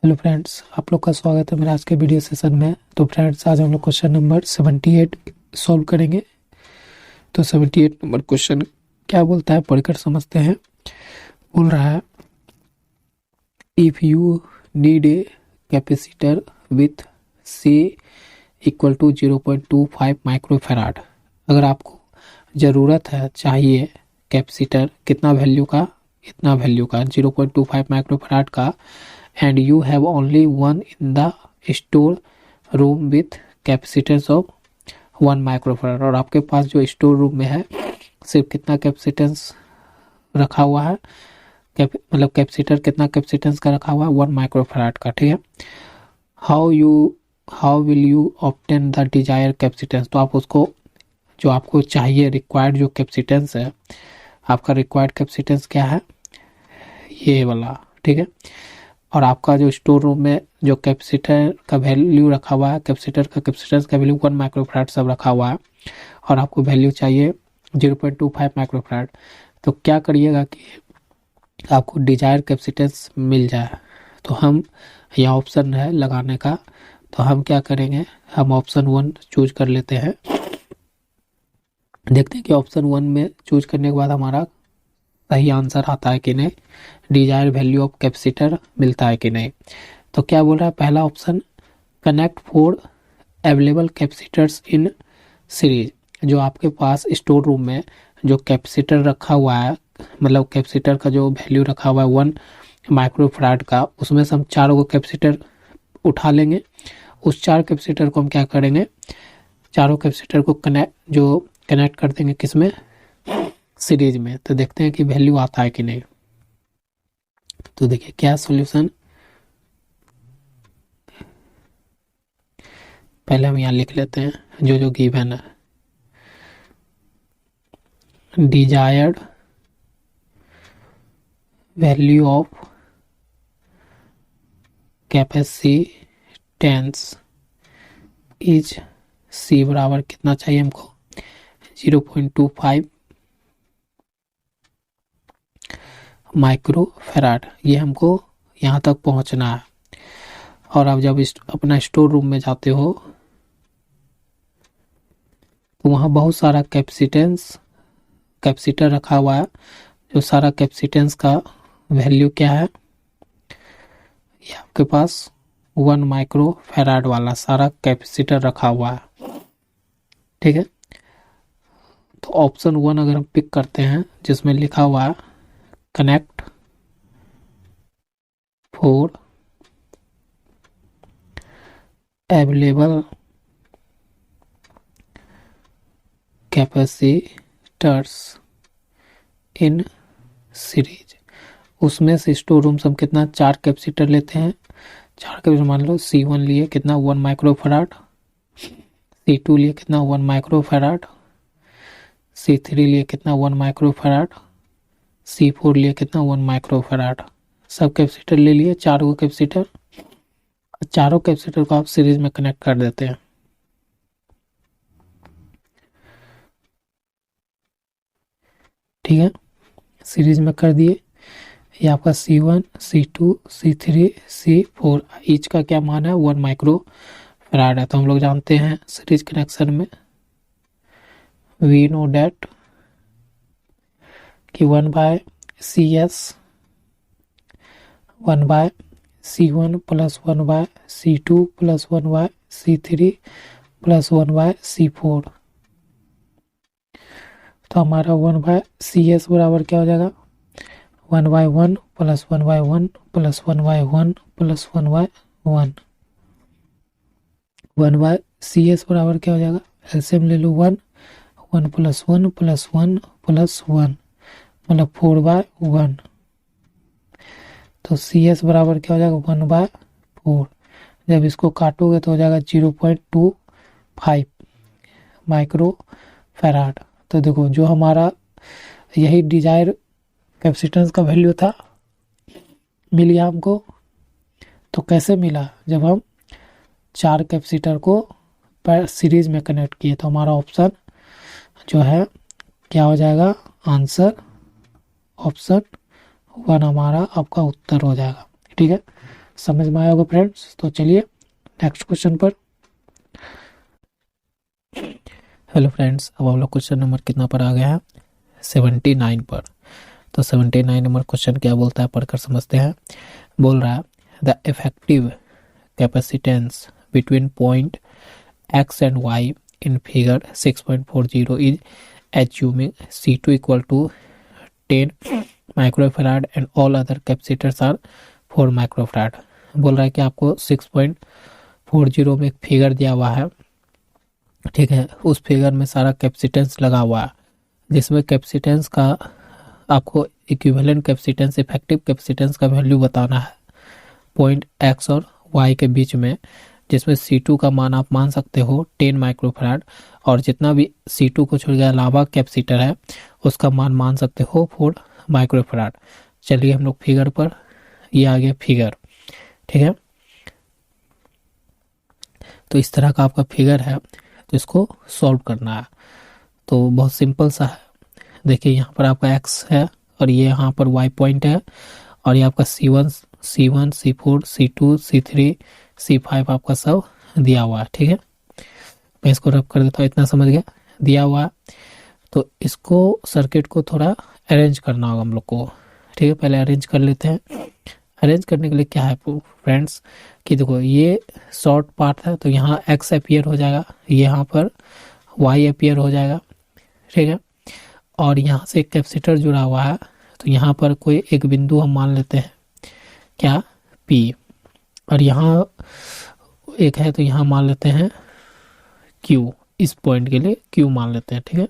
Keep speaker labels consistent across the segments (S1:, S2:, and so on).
S1: Hello friends, आप लोग का स्वागत है मेरे आज के वीडियो सेशन में। तो फ्रेंड्स, आज हम लोग क्वेश्चन नंबर 78 सॉल्व करेंगे। तो 78 नंबर क्वेश्चन क्या बोलता है पढ़कर समझते हैं। बोल रहा है, if you need a capacitor with C equal to 0.25 microfarad. अगर आपको ज़रूरत है, चाहिए कैपेसिटर कितना वैल्यू का, इतना वैल्यू का 0.25 माइक्रोफैराड का, and you have only one in the store room with capacitance of 1 microfarad. और आपके पास जो स्टोर रूम में है सिर्फ कितना कैपेसिटेंस रखा हुआ है, मतलब कैपेसिटर कितना कैपेसिटेंस का रखा हुआ है, 1 माइक्रोफैराड का। ठीक है। How will you obtain the desire capacitance. तो आप उसको, जो आपको चाहिए रिक्वायर्ड जो कैपेसिटेंस है, आपका रिक्वायर्ड कैपेसिटेंस क्या है, ये वाला। ठीक है। और आपका जो स्टोर रूम में जो कैपेसिटर का वैल्यू रखा हुआ है, कैपेसिटर का कैपेसिटेंस का वैल्यू 1 माइक्रोफैराड सब रखा हुआ है, और आपको वैल्यू चाहिए 0.25 माइक्रोफैराड। तो क्या करिएगा कि आपको डिजायर कैपेसिटेंस मिल जाए। तो हम, यहाँ ऑप्शन है लगाने का, तो हम क्या करेंगे, हम ऑप्शन 1 चूज कर लेते हैं। देखते हैं कि ऑप्शन 1 में चूज करने के बाद हमारा सही आंसर आता है कि नहीं, डिजायर वैल्यू ऑफ कैपेसिटर मिलता है कि नहीं। तो क्या बोल रहा है पहला option, connect 4 available capacitors in series. जो आपके पास स्टोर रूम में जो कैपेसिटर रखा हुआ है, मतलब कैपेसिटर का जो वैल्यू रखा हुआ है 1 माइक्रोफैराड का, उसमें से हम 4 को कैपेसिटर उठा लेंगे। उस 4 कैपेसिटर को हम क्या करेंगे, चारों कैपेसिटर को कनेक्ट कर देंगे किसमें, सीरीज में। तो देखते हैं कि वैल्यू आता है कि नहीं। तो देखिए क्या सॉल्यूशन, पहले हम यहाँ लिख लेते हैं जो जो गिवन है। Desired value of capacitance is C बराबर कितना चाहिए हमको, 0.25 माइक्रोफैराड। ये हमको यहाँ तक पहुँचना है। और अब जब अपना स्टोर रूम में जाते हो तो वहाँ बहुत सारा कैपेसिटर रखा हुआ है। जो सारा कैपेसिटेंस का वैल्यू क्या है, ये आपके पास 1 माइक्रोफैराड वाला सारा कैपेसिटर रखा हुआ है। ठीक है। तो ऑप्शन 1 अगर हम पिक करते हैं, जिसमें लिखा हुआ है connect 4 available capacitors in series, उसमें से स्टोर रूम से हम कितना 4 कैपेसिटर लेते हैं। 4 कैपेसिटर मान लो C1 लिए कितना 1 माइक्रोफैराड, C2 लिए कितना 1 माइक्रोफैराड, C3 लिए कितना 1 माइक्रोफैराड, C4 लिए कितना 1 माइक्रोफैराड। सब कैपेसिटर ले लिए, 4 को कैपेसिटर, चारों कैपेसिटर को आप सीरीज में कनेक्ट कर देते हैं। ठीक है, सीरीज में कर दिए। ये आपका C1, C2, C3, C4 each का क्या मान है, 1 माइक्रोफैराड है। तो हम लोग जानते हैं सीरीज कनेक्शन में वी नो डेट कि 1/CS 1/C1 plus 1/C2 plus 1/C3 plus 1/C4। तो हमारा 1/CS बराबर क्या हो जाएगा, 1/1 प्लस 1/1 प्लस 1/1 प्लस 1/1। 1/CS बराबर क्या हो जाएगा, एलसीएम ले लो 1 1 प्लस 1 प्लस 1 प्लस 1, मतलब 4/1। तो CS बराबर क्या हो जाएगा, 1/4। जब इसको काटोगे तो हो जाएगा 0.25 माइक्रोफैराड। तो देखो जो हमारा यही डिजायर कैपेसिटेंस का वैल्यू था, मिल गया हमको। तो कैसे मिला, जब हम 4 कैपेसिटर को सीरीज में कनेक्ट किए। तो हमारा ऑप्शन जो है क्या हो जाएगा, आंसर ऑप्शन 1 हमारा आपका उत्तर हो जाएगा। ठीक है, समझ में आया होगा फ्रेंड्स। तो चलिए नेक्स्ट क्वेश्चन पर। हेलो फ्रेंड्स, अब हम लोग क्वेश्चन नंबर कितना पर आ गया है, 79 पर। तो 79 नंबर क्वेश्चन क्या बोलता है पढ़कर समझते हैं। बोल रहा है the effective capacitance between point X and Y in figure 6.40 is assuming C2 equal to 10 microfarad and all other capacitors are 4 microfarad. बोल रहा है कि आपको 6.40 में एक फिगर दिया हुआ है, ठीक है। उस फिगर में सारा कैपेसिटेंस लगा हुआ है, जिसमें कैपेसिटेंस का आपको इक्विवेलेंट कैपेसिटेंस, इफेक्टिव कैपेसिटेंस का वैल्यू बताना है पॉइंट एक्स और वाई के बीच में, जिसमें C2 का मान आप मान सकते हो 10 माइक्रोफैराड, और जितना भी C2 को छोड़ के अलावा कैपेसिटर है उसका मान सकते हो 4 माइक्रोफैराड। चलिए हम लोग फिगर पर, ये आ गया फिगर, ठीक है। तो इस तरह का आपका फिगर है, तो इसको सॉल्व करना है। तो बहुत सिंपल सा है। देखिए यहाँ पर आपका एक्स है और ये यहाँ पर वाई पॉइंट है, और ये आपका C1, C4, C2, C3, C5 आपका सब दिया हुआ है, ठीक है। मैं इसको रब कर देता हूँ, इतना समझ गया, दिया हुआ है। तो इसको सर्किट को थोड़ा अरेंज करना होगा हम लोग को, ठीक है। पहले अरेंज कर लेते हैं। अरेंज करने के लिए क्या है फ्रेंड्स कि देखो ये शॉर्ट पार्ट है, तो यहाँ एक्स अपीयर हो जाएगा, यहाँ पर वाई अपीयर हो जाएगा, ठीक है। और यहाँ से एक कैपेसिटर जुड़ा हुआ है, तो यहाँ पर कोई एक बिंदु हम मान लेते हैं, क्या, P। और यहाँ एक है, तो यहाँ मान लेते हैं Q, इस पॉइंट के लिए Q मान लेते हैं, ठीक है।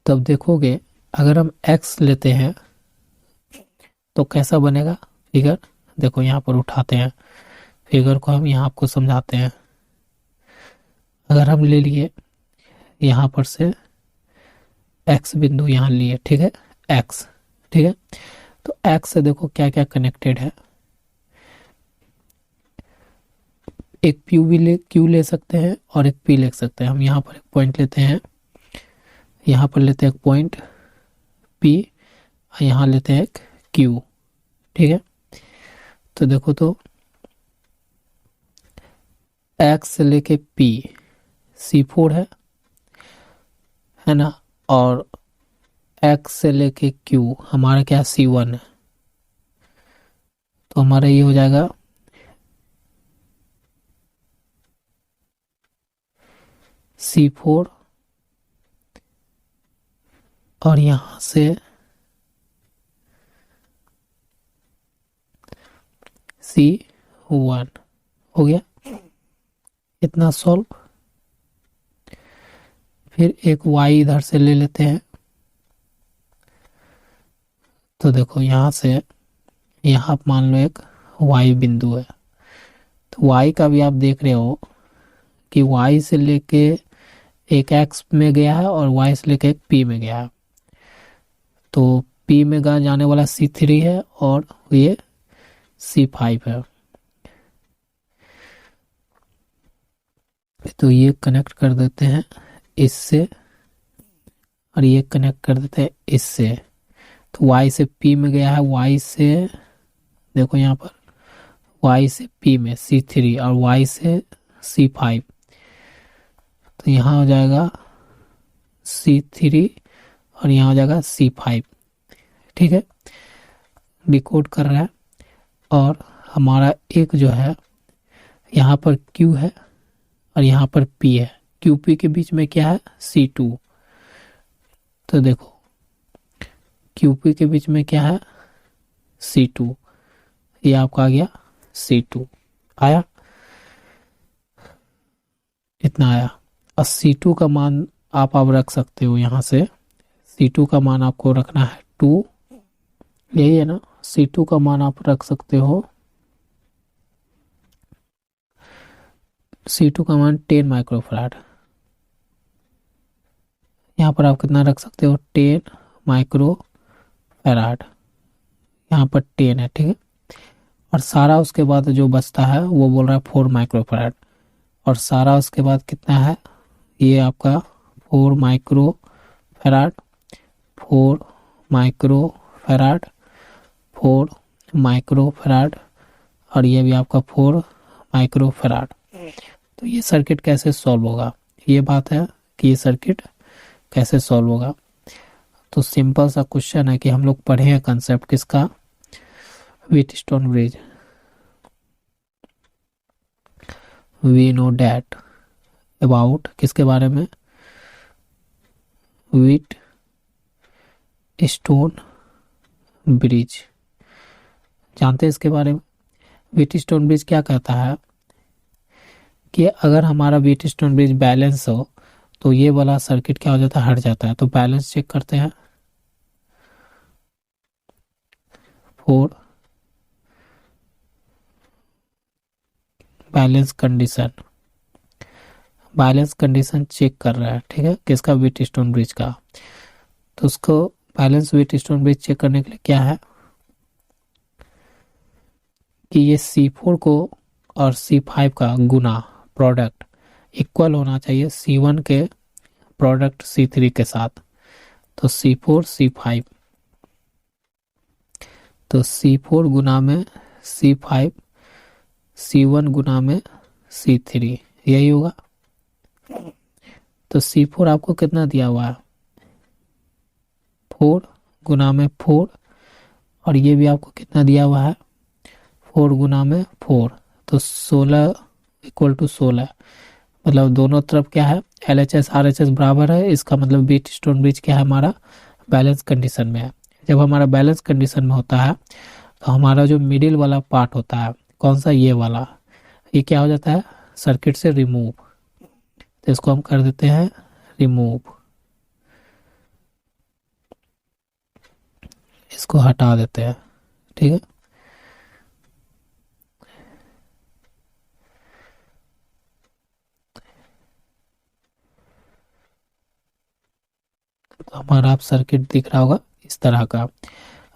S1: तब देखोगे अगर हम X लेते हैं तो कैसा बनेगा फिगर। देखो यहाँ पर उठाते हैं फिगर को, हम यहाँ आपको समझाते हैं। अगर हम ले लिए यहाँ पर से X बिंदु यहाँ लिए, ठीक है, X, ठीक है। तो X से देखो क्या क्या कनेक्टेड है। एक Q ले सकते हैं और एक P ले सकते हैं। हम यहाँ पर एक पॉइंट लेते हैं, यहाँ पर लेते हैं एक पॉइंट P, यहाँ लेते हैं एक Q, ठीक है। तो देखो तो X से लेके P C4 है ना, और X से लेके Q हमारा क्या C1 है। तो हमारा ये हो जाएगा C4, और यहां से C1 हो गया। इतना सॉल्व। फिर एक Y इधर से ले लेते हैं। तो देखो यहाँ से यहाँ मान लो एक Y बिंदु है, तो Y का भी आप देख रहे हो कि Y से लेके एक X में गया है और Y से लेके एक P में गया है। तो P में जाने वाला C3 है और ये C5 है। तो ये कनेक्ट कर देते हैं इससे, और ये कनेक्ट कर देते हैं इससे। तो Y से P में गया है, Y से देखो यहाँ पर Y से P में C3 और Y से C5। तो यहाँ हो जाएगा C3 और यहाँ हो जाएगा C5, ठीक है। डिकोड कर रहा है। और हमारा एक जो है यहाँ पर Q है और यहाँ पर P है, QP के बीच में क्या है C2। तो देखो QP के बीच में क्या है C2, ये आपका आ गया C2 आया, इतना आया। और C2 का मान आप रख सकते हो, यहाँ से C2 का मान आपको रखना है 2, यही है ना। C2 का मान आप रख सकते हो, C2 का मान 10 माइक्रोफैराड। यहाँ पर आप कितना रख सकते हो 10 माइक्रोफैराड, यहाँ पर 10 है, ठीक है। और सारा उसके बाद जो बचता है वो बोल रहा है 4 माइक्रोफैराड, और सारा उसके बाद कितना है ये आपका 4 माइक्रोफैराड, 4 माइक्रोफैराड, 4 माइक्रोफैराड, और ये भी आपका 4 माइक्रो फैराड। तो ये सर्किट कैसे सॉल्व होगा, ये बात है कि ये सर्किट कैसे सॉल्व होगा। तो सिंपल सा क्वेश्चन है कि हम लोग पढ़े हैं कंसेप्ट किसका, Wheatstone bridge. We know that about किसके बारे में, व्हीट स्टोन ब्रिज। जानते हैं इसके बारे में। व्हीट स्टोन ब्रिज क्या कहता है कि अगर हमारा व्हीट स्टोन ब्रिज बैलेंस हो तो ये वाला सर्किट क्या हो जाता है, हट जाता है। तो बैलेंस चेक करते हैं। 4 बैलेंस कंडीशन चेक कर रहा है, ठीक है, किसका, व्हीट स्टोन ब्रिज का। तो उसको balance Wheatstone bridge check करने के लिए क्या है कि ये C4 को और C5 का गुना प्रोडक्ट इक्वल होना चाहिए C1 के प्रोडक्ट C3 के साथ। तो C4 C5, तो C4 गुना में C5, C1 गुना में C3, यही होगा। तो C4 आपको कितना दिया हुआ है, 4 गुना में 4, और ये भी आपको कितना दिया हुआ है, 4 गुना में 4, तो 16 इक्वल टू 16। मतलब दोनों तरफ क्या है, LHS RHS बराबर है। इसका मतलब व्हीट स्टोन ब्रिज क्या है, हमारा बैलेंस कंडीशन में है। जब हमारा बैलेंस कंडीशन में होता है तो हमारा जो मिडिल वाला पार्ट होता है, कौन सा, ये वाला, ये क्या हो जाता है, सर्किट से रिमूव। तो इसको हम कर देते हैं रिमूव, इसको हटा देते हैं, ठीक है। तो हमारा आप सर्किट दिख रहा होगा इस तरह का।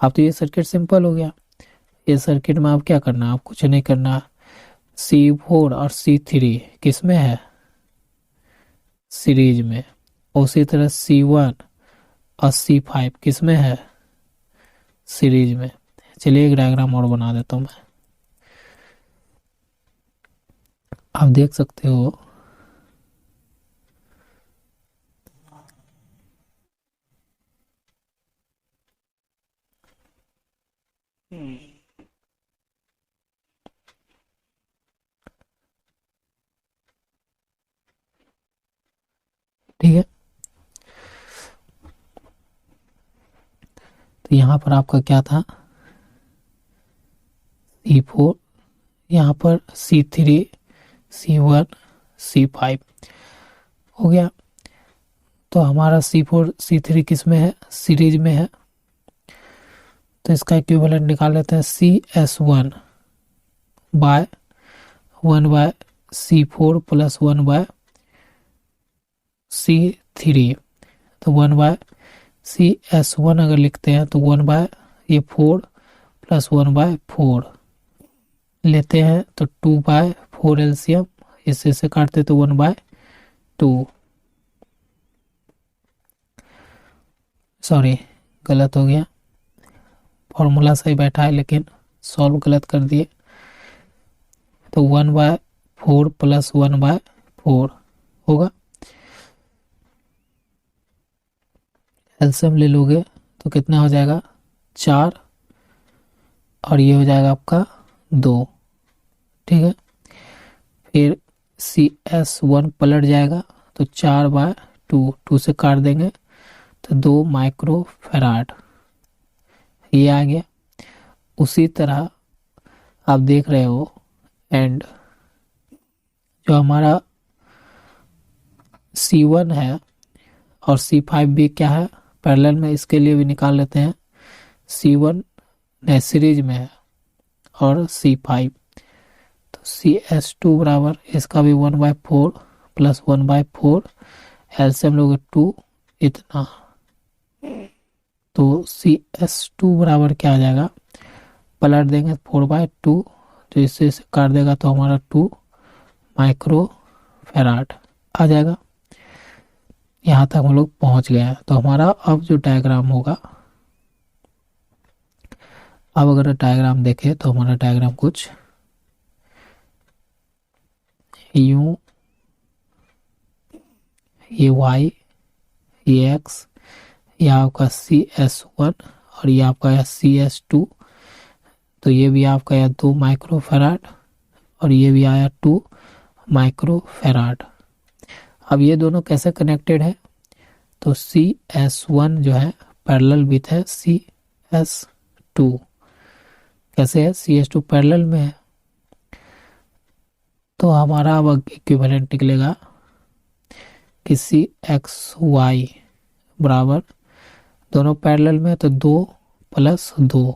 S1: अब तो ये सर्किट सिंपल हो गया। ये सर्किट में आप क्या करना, आप कुछ नहीं करना। C4 और C3 किस में है, सीरीज में। उसी तरह C1 और C5 किस में है, सीरीज में। चलिए एक डायग्राम और बना देता हूं मैं, आप देख सकते हो। ठीक है, तो यहाँ पर आपका क्या था, C4, यहाँ पर C3, C1, C5 हो गया। तो हमारा C4 C3 किस में है, सीरीज में है। तो इसका इक्विवेलेंट निकाल लेते हैं, CS1 bye 1 bye C4 plus 1 bye C3। तो 1 बाय CS1 अगर लिखते हैं तो 1 बाय ये 4 प्लस 1 बाय 4 लेते हैं, तो 2 बाय 4 एलसीएम, इससे से काटते तो 1 बाय 2। सॉरी गलत हो गया, फॉर्मूला सही बैठा है लेकिन सॉल्व गलत कर दिए। तो 1 बाय 4 प्लस 1 बाय 4 होगा। एलसीएम ले लोगे तो कितना हो जाएगा, 4, और ये हो जाएगा आपका 2, ठीक है। फिर CS1 पलट जाएगा तो 4 बाय 2 से काट देंगे तो 2 माइक्रो फैराड, ये आ गया। उसी तरह आप देख रहे हो एंड जो हमारा C1 है और C5 भी क्या है, पैरेलल में, इसके लिए भी निकाल लेते हैं। C1 नए सीरीज में है और C5, तो CS2 बराबर इसका भी 1 बाय 4 प्लस 1 बाय 4, एलसीएम लोगे 2, इतना। तो CS2 बराबर क्या आ जाएगा, पलट देंगे 4 बाय 2, तो इससे काट देगा तो हमारा 2 माइक्रो फैराड आ जाएगा। यहाँ तक हम लोग पहुँच गए हैं। तो हमारा अब जो डायग्राम होगा, अब अगर डायग्राम देखें तो हमारा डायग्राम कुछ यू, ये वाई, ये एक्स, ये आपका CS1 और ये आपका है CS2। तो ये भी आपका आया 2 माइक्रोफैराड और ये भी आया 2 माइक्रोफैराड। अब ये दोनों कैसे कनेक्टेड है? तो CS1 जो है पैरेलल विथ है CS2। कैसे है? CS2 पैरेलल में है, तो हमारा अब इक्विवेलेंट निकलेगा कि CXY बराबर, दोनों पैरेलल में, तो 2 + 2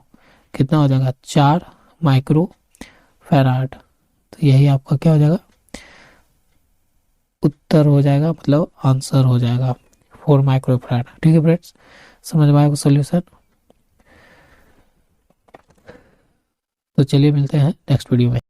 S1: कितना हो जाएगा? 4 माइक्रोफैराड। तो यही आपका क्या हो जाएगा? उत्तर हो जाएगा, मतलब आंसर हो जाएगा 4 माइक्रोफैराड। ठीक है फ्रेंड्स, समझ में आएगा सोल्यूशन। तो चलिए मिलते हैं नेक्स्ट वीडियो में।